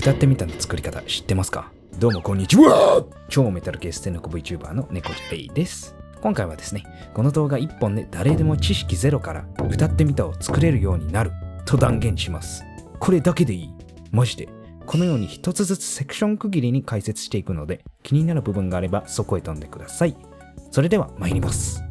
歌ってみたの作り方知ってますか？どうもこんにちは。超メタル系ステノコ VTuber の猫じゃいです。今回はですね、この動画1本で誰でも知識ゼロから歌ってみたを作れるようになると断言します。これだけでいい。マジで。このように一つずつセクション区切りに解説していくので、気になる部分があればそこへ飛んでください。それでは参ります。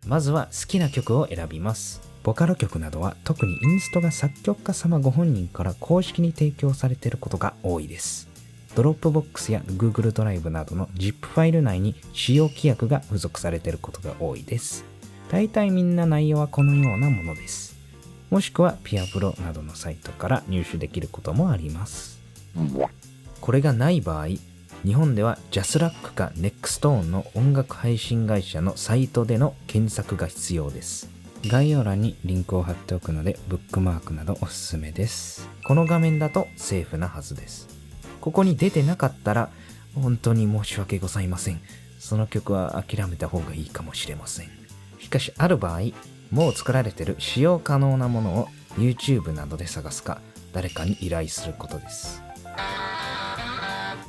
まずは好きな曲を選びます。ボカロ曲などは特にインストが作曲家様ご本人から公式に提供されていることが多いです。ドロップボックスや Google ドライブなどの ZIP ファイル内に使用規約が付属されていることが多いです。大体みんな内容はこのようなものです。もしくはピアプロなどのサイトから入手できることもあります。これがない場合、日本ではジャスラックか Nextone の音楽配信会社のサイトでの検索が必要です。概要欄にリンクを貼っておくのでブックマークなどおすすめです。この画面だとセーフなはずです。ここに出てなかったら本当に申し訳ございません。その曲は諦めた方がいいかもしれません。しかしある場合、もう作られている使用可能なものを YouTube などで探すか誰かに依頼することです。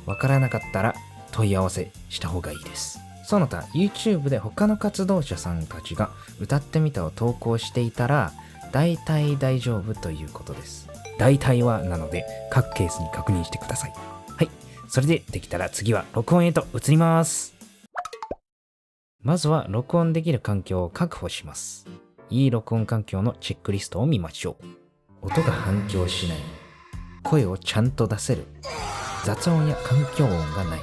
わからなかったら問い合わせした方がいいです。その他 YouTube で他の活動者さんたちが歌ってみたを投稿していたら大体大丈夫ということです。大体はなので各ケースに確認してください。はい、それでできたら次は録音へと移ります。まずは録音できる環境を確保します。いい録音環境のチェックリストを見ましょう。音が反響しない、声をちゃんと出せる、雑音や環境音がない。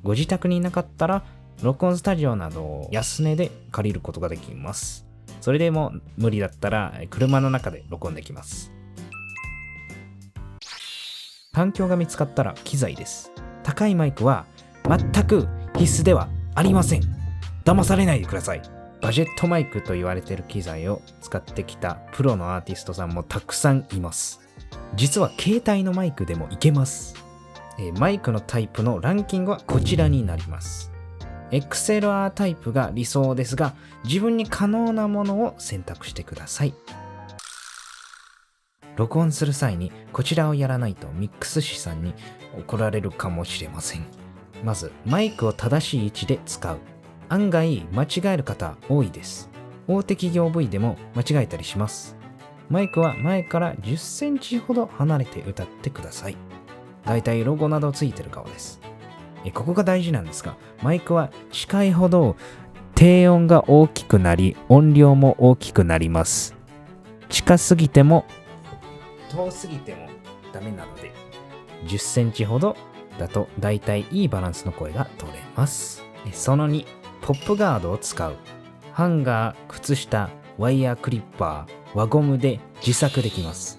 ご自宅にいなかったら録音スタジオなどを安値で借りることができます。それでも無理だったら車の中で録音できます。環境が見つかったら機材です。高いマイクは全く必須ではありません。騙されないでください。バジェットマイクと言われている機材を使ってきたプロのアーティストさんもたくさんいます。実は携帯のマイクでもいけます。マイクのタイプのランキングはこちらになります。XLR タイプが理想ですが、自分に可能なものを選択してください。録音する際にこちらをやらないとミックス師さんに怒られるかもしれません。まずマイクを正しい位置で使う。案外間違える方多いです。大手企業部位でも間違えたりします。マイクは前から10センチほど離れて歌ってください。だいたいロゴなどついてる顔です。ここが大事なんですが、マイクは近いほど低音が大きくなり音量も大きくなります。近すぎても遠すぎてもダメなので、10センチほどだとだいたいいいバランスの声が取れます。その2、ポップガードを使う。ハンガー、靴下、ワイヤークリッパー、輪ゴムで自作できます。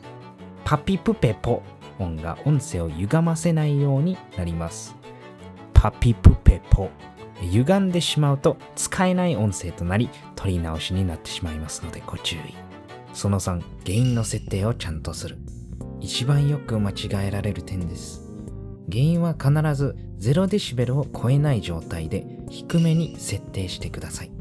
パピプペポ音が音声を歪ませないようになります。パピプペポ。歪んでしまうと使えない音声となり取り直しになってしまいますのでご注意。その3、原因の設定をちゃんとする。一番よく間違えられる点です。原因は必ず0デシベルを超えない状態で低めに設定してください。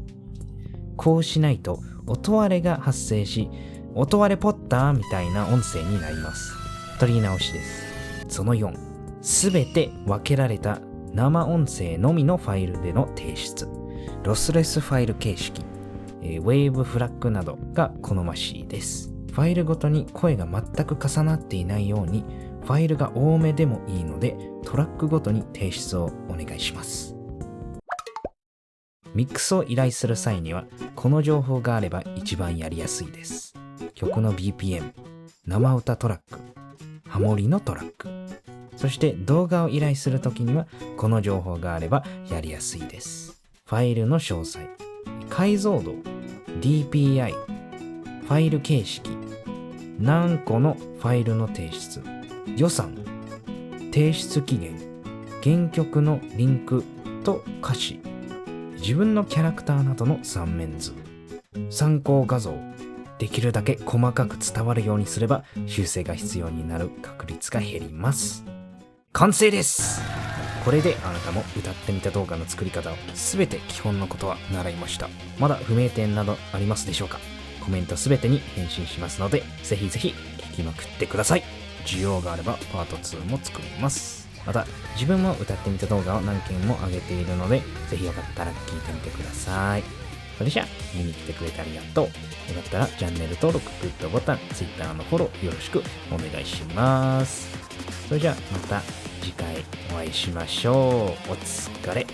こうしないと音割れが発生し、音割れポッターみたいな音声になります。取り直しです。その4、すべて分けられた生音声のみのファイルでの提出。ロスレスファイル形式、ウェーブフラッグなどが好ましいです。ファイルごとに声が全く重なっていないように、ファイルが多めでもいいので、トラックごとに提出をお願いします。ミックスを依頼する際には、この情報があれば一番やりやすいです。曲の BPM、生歌トラック、ハモリのトラック、そして動画を依頼するときには、この情報があればやりやすいです。ファイルの詳細、解像度、DPI、ファイル形式、何個のファイルの提出、予算、提出期限、原曲のリンクと歌詞、自分のキャラクターなどの3面図、参考画像、できるだけ細かく伝わるようにすれば修正が必要になる確率が減ります。完成です。これであなたも歌ってみた動画の作り方を全て基本のことは習いました。まだ不明点などありますでしょうか？コメント全てに返信しますので、ぜひぜひ聞きまくってください。需要があればパート2も作ります。また自分も歌ってみた動画を何件も上げているので、ぜひよかったら聞いてみてください。それじゃあ見に来てくれてありがとう。よかったらチャンネル登録、グッドボタン、Twitter のフォローよろしくお願いします。それじゃあまた次回お会いしましょう。お疲れ。